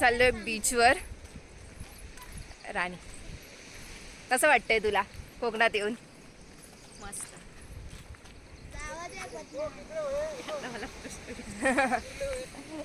चाललोय बीचवर. राणी, कसं वाटतंय तुला कोकणात येऊन? मस्त.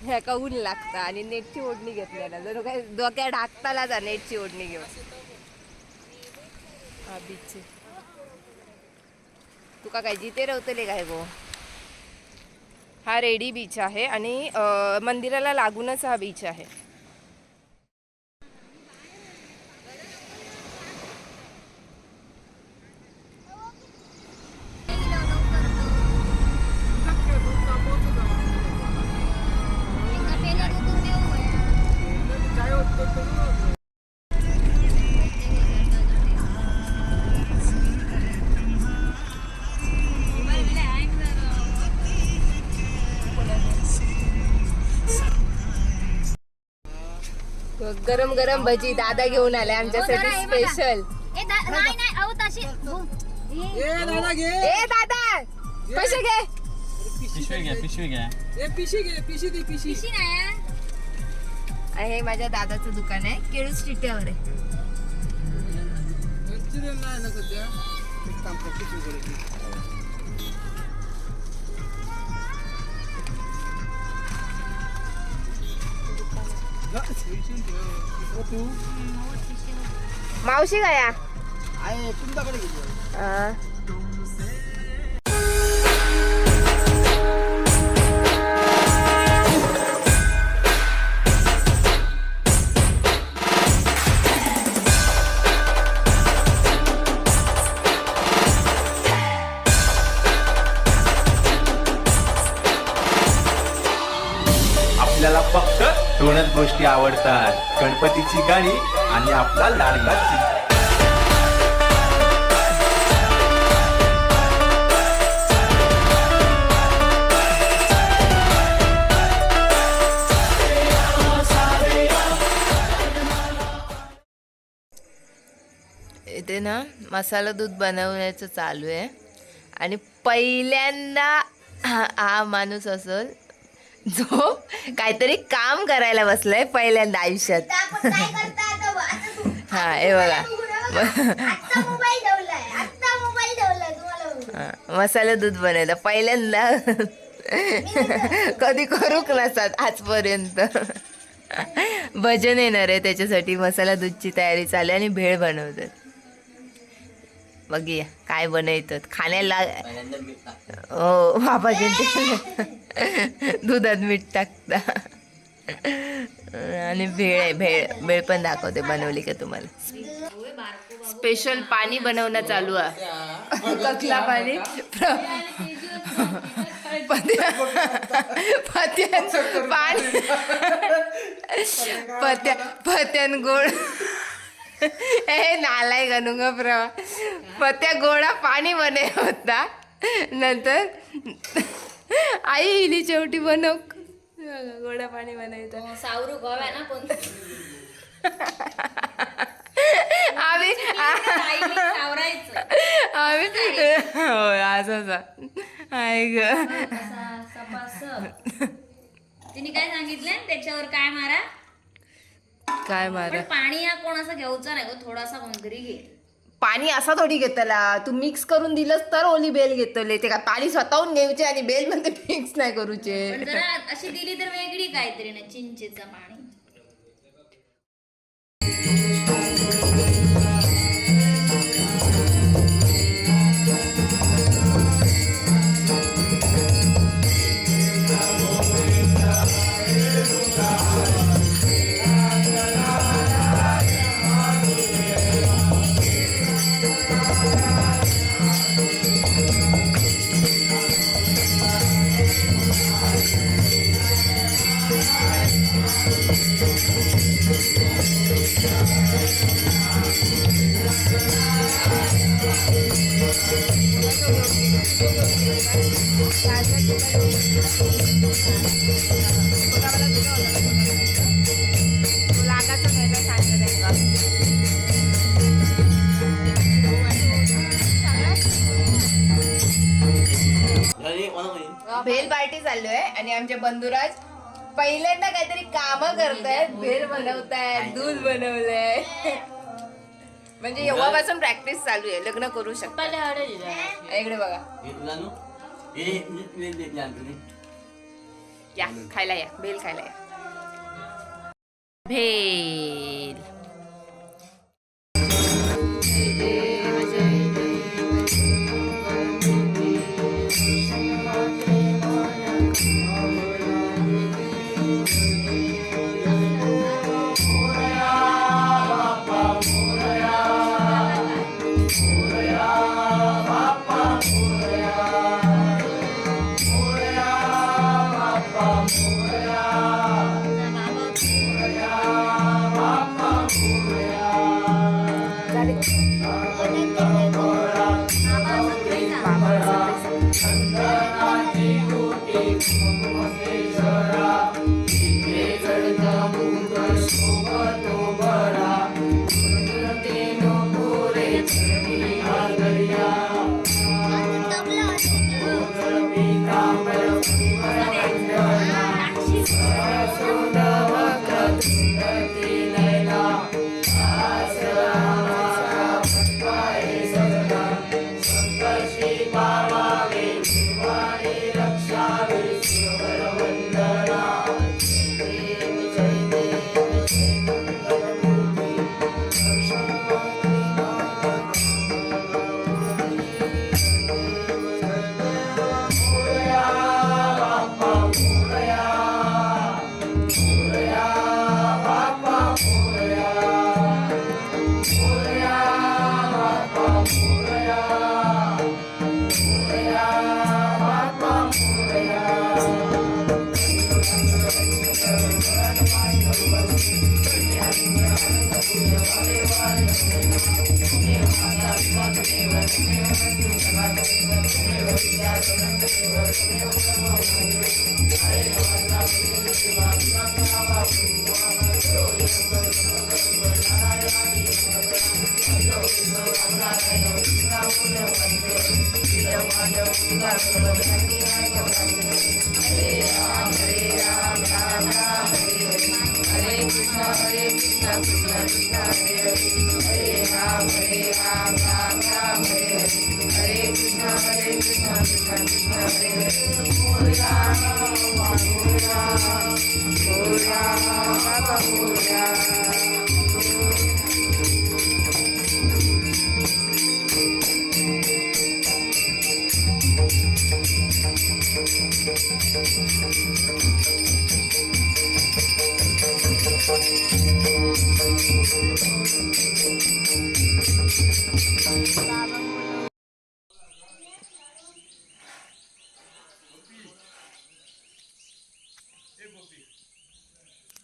ह्याका ऊन लागतं आणि नेटची ओढणी घेतली ना, जर काय डोक्या ढाकताला जा नेटची ओढणी घेऊन. हा बीच तुका काय जिथे रवतले काय गो? हा रेडी बीच आहे आणि मंदिराला लागूनच हा बीच आहे. गरम गरम भजी दादा घेऊन आले आमच्यासाठी स्पेशल. ए दादा पैसे घे. पिशवी नाही. हे माझ्या दादाचं दुकान आहे, केळू स्ट्रीटवर आहे. मावशी गाया आपल्याला फक्त दोनच गोष्टी आवडतात, गणपतीची गाणी आणि आपला लाडका चिंच. इथे ना मसाला दूध बनवण्याचं चालू आहे आणि पहिल्यांदा हा माणूस असेल जो काहीतरी काम करायला बसलाय पहिल्यांदा आयुष्यात. हा हे बघा मसाला दूध बनवायला पहिल्यांदा. कधी करूक नसतात आजपर्यंत. भजन येणार आहे त्याच्यासाठी मसाला दूधची तयारी चालू आहे आणि भेळ बनवतात. बघूया काय बनवतात खाण्याला. हो बाबाजी दुधात मीठ टाकता आणि भेळ आहे. भेळ पण दाखवते बनवली का तुम्हाला. स्पेशल पाणी बनवणं चालू आहे. कसला पाणी? पत्यान गोड. हे नालाय गणू ग प्रवा. पत्या गोडा पाणी बने होता. नंतर आई इली शेवटी बनव गोडा पाणी बनायचं. सावरू गोव्या ना कोण आम्ही होय असं आहे ग. तिने काय सांगितलं त्याच्यावर काय मारा काय मारा. पाणी हा कोण असं घ्यायचं नाही गो, थोडासा कोणतरी घे. पाणी असा थोडी घेतला तू मिक्स करून दिलंस तर ओली बेल घेतले. ते का पाणी स्वतःहून घ्यायचे आणि बेल मध्ये मिक्स नाही करूचे. जरा अशी दिली तर वेगळी काहीतरी ना चिंचेचं पाणी. लागाचं घ्यायला सांगत भेल पार्टी चालू आहे आणि आमचे बंधुराज पहिल्यांदा काहीतरी काम करतायत. भेल बनवतायत, दूध बनवलंय. म्हणजे एव्हापासून प्रॅक्टिस चालू आहे. लग्न करू शकता. इकडे बघा, या खायला या, भेल खायला या. भेल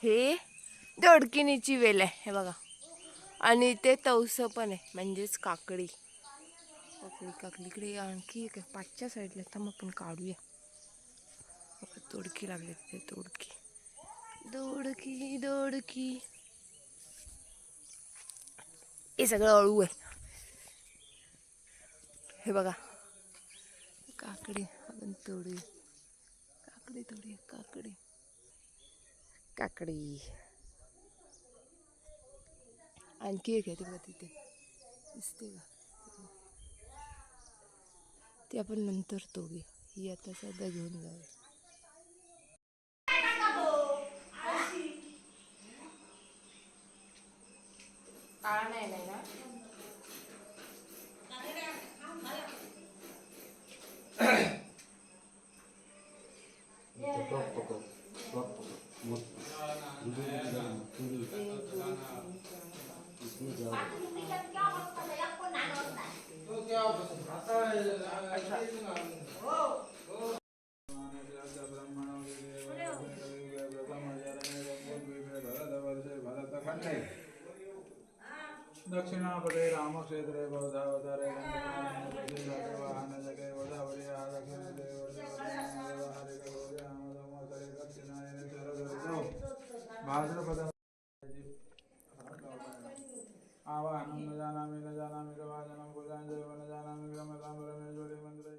हे दोडकिनीची वेल आहे, हे बघा. आणि ते तवस पण आहे, म्हणजेच काकडी. काकडीकडे आणखी एक आहे पाठच्या साईडला. तर मग आपण काढूया. दोडकी लागली तिथे, दोडकी दोडकी दोडकी. हे सगळं अळू आहे. हे बघा काकडी आपण तोडूया. काकडी तोडूया, काकडी काकडी. आणखी एक आहे ते बघा, तिथे दिसते का? ती आपण नंतर तोडूया. ही आता सध्या घेऊन जाऊया. काळा नाही ना. दक्षिणापदे रामक्षेत्रे बौद्धावतारे वाहन जगे गोदावरी दक्षिण भाद्रपद आवाहनं न जानामि गवाजनं पूजाञ्जलिं न जानामि ग्रमताम्बरमेश्वरी मन्त्रे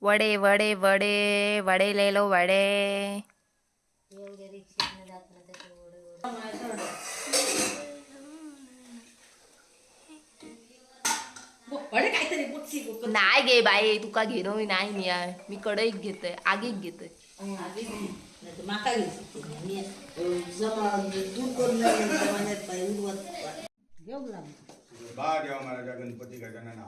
वडे वडे वडे वडे ले लो वडे. नाही गे बाई तुका घेणं मी नाही नियाय. मी कढईत घेतोय आगीत घेतोय. बा देवा महाराजा गणपती गजानना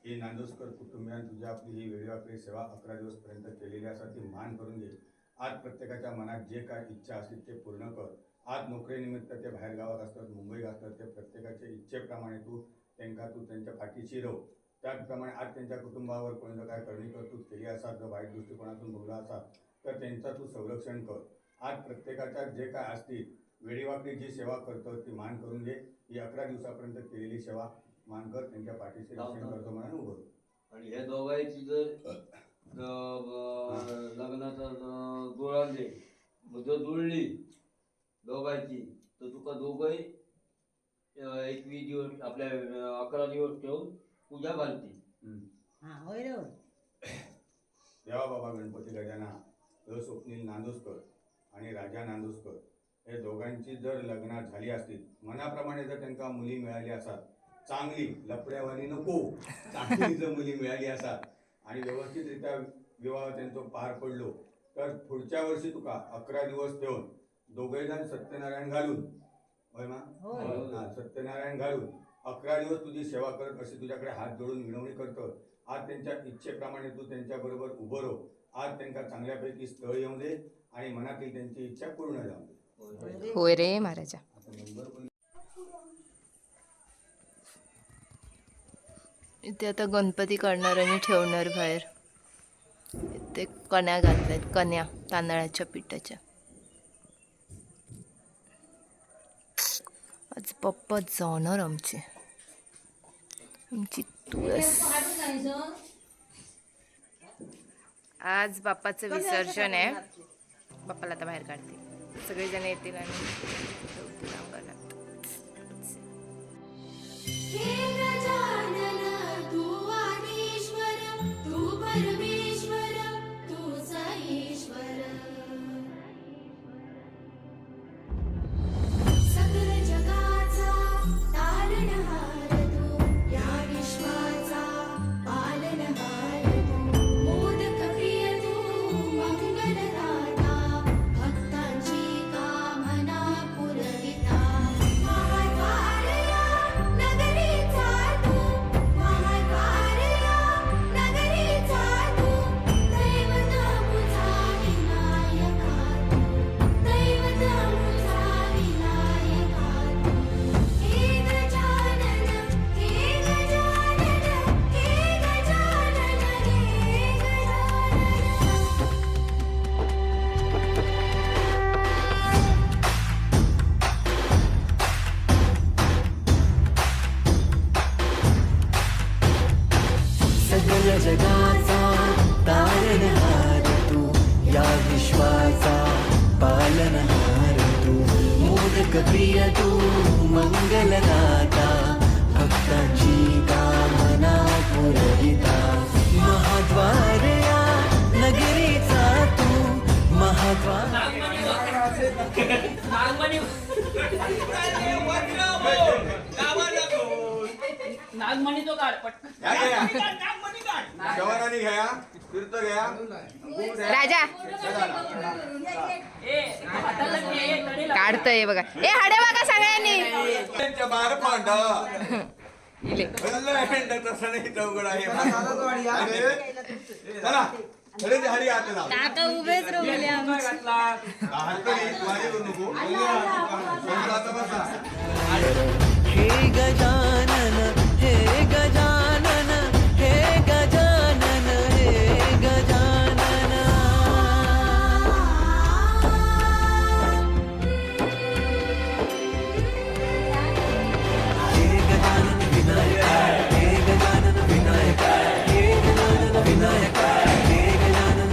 ही नांदोसकर कुटुंबियान तुझ्या आपली ही वेळोवेळी सेवा 11 दिवसपर्यंत केलेली असा ती मान करून घे. आज प्रत्येकाच्या मनात जे काय इच्छा असतील ते पूर्ण कर. आज नोकरीनिमित्त ते बाहेर गावात असतात, मुंबईत असतात, ते प्रत्येकाच्या इच्छेप्रमाणे तू त्यांच्या पाठीशी राहू. त्याचप्रमाणे आज त्यांच्या कुटुंबावर कोणी जर काय करणी कर्तृत्व केली असाल, जर वाईट दृष्टिकोनातून बघला असाल तर त्यांचा तू संरक्षण कर. आज प्रत्येकाच्या जे काय असतील वेळीवाकडी जी सेवा करतो ती मान करून घे. ही 11 दिवसापर्यंत केलेली सेवा मान कर. त्यांच्या पाठीशी रक्षण करतो म्हणून उभं. आणि ह्या दोघांची जर लग्नाचा जुळाले जर जुळली दोघांची तर तुका दोघंही 21 दिवस आपल्या 11 दिवस ठेवून पूजा घालते. देवा बाबा गणपती गजाना स्वप्नील नांदोसकर आणि राजा नांदोसकर हे दोघांची जर लग्न झाली असतील, मनाप्रमाणे जर त्यांना मुली मिळाली असतात, चांगली लपड्यावाली नको, चांगली जर मुली मिळाली असतात आणि व्यवस्थितरित्या विवाह त्यांचा पार पडलो तर पुढच्या वर्षी तुका 11 दिवस ठेवून दोघेजण सत्यनारायण घालून सत्यनारायण घालून 11 दिवस तुझी सेवा करत अशी तुझ्याकडे हात जोडून विनवणी करतो. आज त्यांच्या इच्छेप्रमाणे तू त्यांच्याबरोबर उभं राहो. आज त्यांना चांगल्यापैकी स्थळ येऊ दे आणि मनातील त्यांची इच्छा पूर्ण जाऊ दे. होय रे महाराजा. इथे आता गणपती काढणार आणि ठेवणार बाहेर. इथे कण्या घातल्यात, कण्या तांदळाच्या पिठाच्या. आज पप्पा जाणार आमची तुळस. आज बाप्पाचं विसर्जन आहे. बाप्पाला आता बाहेर काढते. सगळेजण येतील आणि ठेवतील अंगाला. जगाचा तारणहार तू, या विश्वाचा पालनहार तू, मोदक प्रिय तू, मंगलदाता, भक्तांची कामना पुरविता, महाद्वार या नगरीचा तू, महाद्वार. नागमणी तो काढ पटकन. शवाराने घ्या, तीर्थ घ्या. राजा काढतोय बघा. ए हडे बघा सगळ्यांनी. त्यांच्या बार पांढा तसं नाही चौघड आहे. चला हरी आता काका उभेच राहिले हे गजानन, हे गजानन, हे गजानन, हे गजानन. हे गजानन विनायक, हे गजानन विनायक, हे गजानन विनायक, हे गजानन.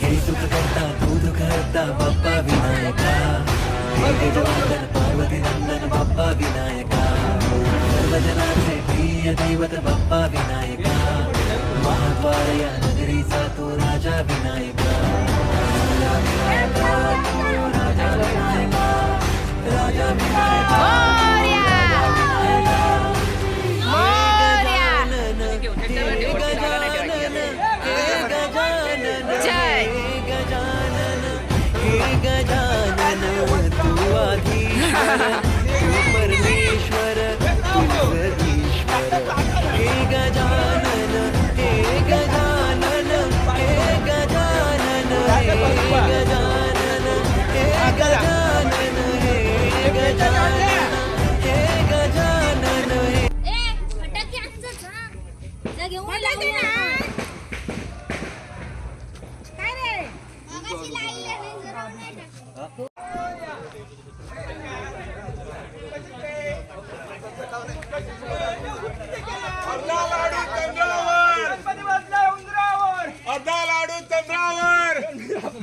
हे सुख करता दूध करता बाप्पा विनायक. दैवत बाप्पा विनायका महाद्वार या नगरीचा तो राजा विनायका राजा विनायका तो राजा विनायका राजा विनायका मोरया जय गजानन तू आधीश्वर तू परमेश्वर तूच ईश्वर हे गजानन हे गजानन हे गजानन हे गजानन हे गजानन हे गजानन हे गजानन हे ए फटाके आणजा जा. जा घेऊन लावूया. काय रे मगाशी लाईला नाही जरा नाही टाकलं. अर्धा लाडू चंद्रावर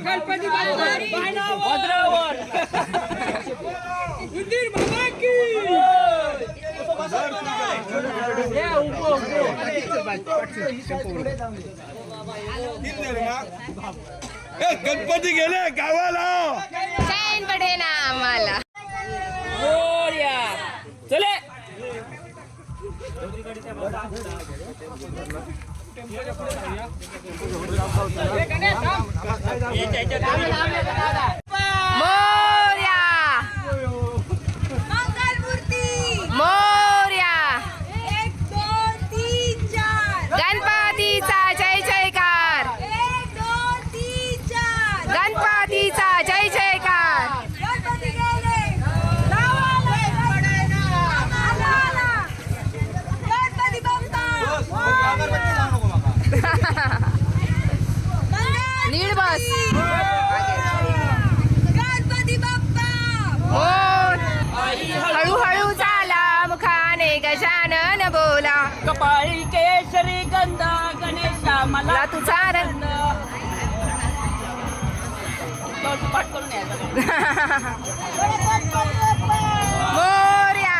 गणपती भद्रावर उंदीर बाबा की गणपती गेले गावाला चैन पडे ना आम्हाला मोरया चले मोरया मोरया गणपतीचा जय जयकार गणपतीचा जय जयकार नीड बस मोर हळूहळू झाला मुखाने गजानन बोला कपाळी केशरी गंधा गणेशा मला मला तुझा रंग पाठ करून यायचा मोरया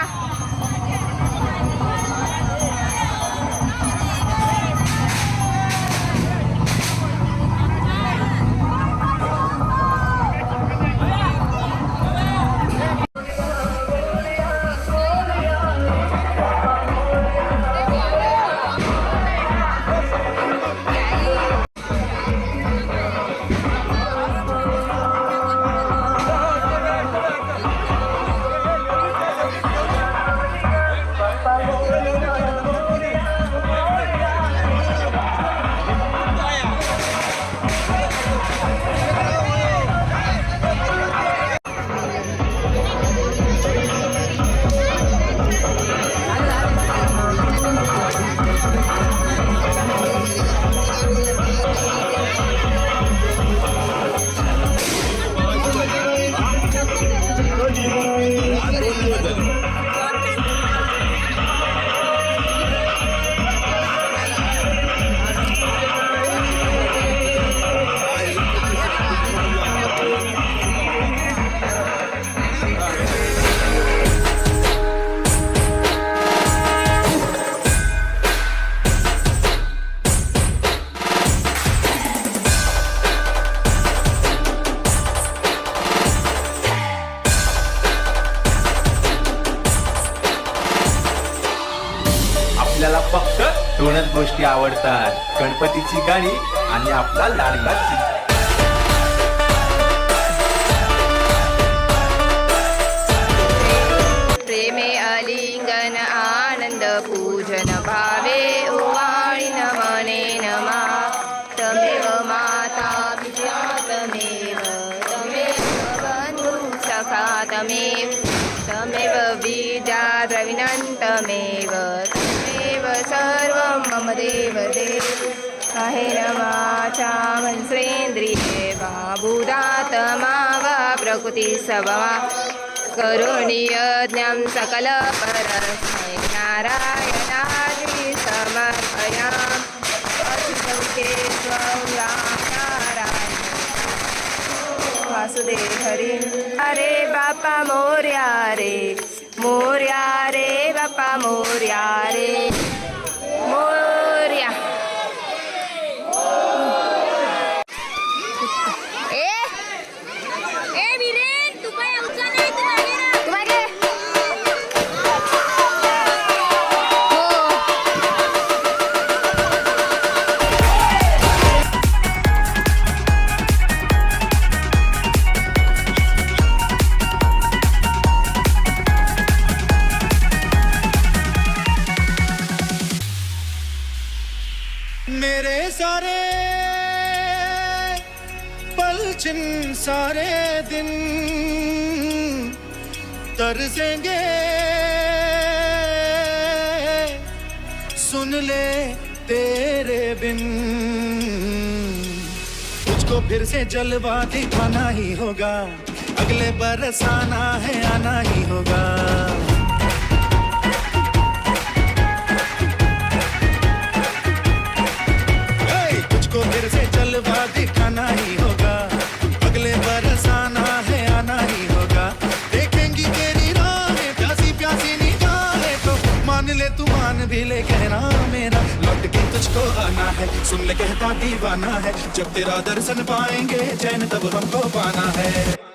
आपल्याला फक्त दोनच गोष्टी आवडतात, गणपतीची गाणी आणि आपला लाडका चिंच. प्रेमे अलिंगन आनंद पूजन भावे ओवाळीन मने नमा तमेव माता पिता तमेव बंधु सखा तमेव विद्या द्रविणन्तमेव तमेव सर्वं मम देव आहे नमाचा मनसेंद्रिये वा भूदात्मा वा प्रकृती स्वभावा करुणीय ज्ञान सकल परस्मै नारायणादि समर्पयामि नारायण वासुदेव हरी अरे बापा मोर्या रे बापा मोर्या रे सारे पल छिन सारे दिन तरसेंगे सुन ले तेरे बिन तुझको फिर से जलवा दिखाना ही होगा अगले बरस आना है आना ही होगा तुझको फिर से जलवा दिखाना ही होगा अगले बरस आना है आना ही होगा देखेंगी तेरी राहें प्यासी प्यासी निगाहें तो मान ले तू मान भी ले कहना मेरा लौट के तुझको आना है सुन ले कहता दीवाना है जब तेरा दर्शन पाएंगे चैन तब हमको पाना है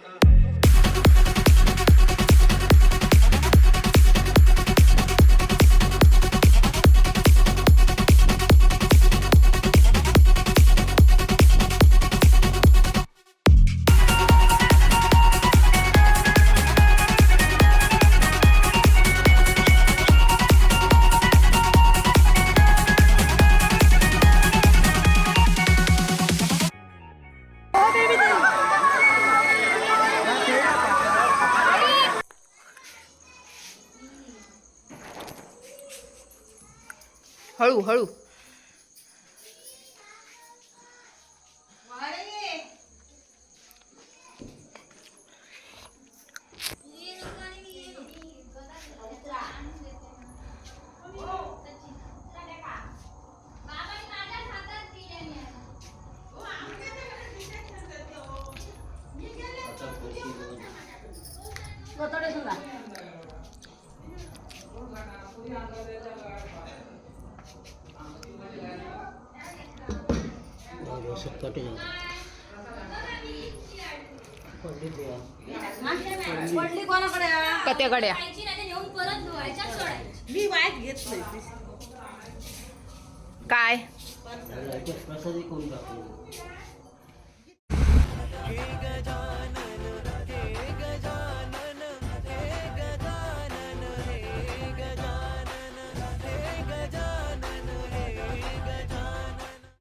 हळू हळू पडली कोणाकडे कत्याकडे खायची नाही नेऊन परत धुवायच्या सोडायची मी वाईट घेतलंय काय प्रसादी कोण टाकतो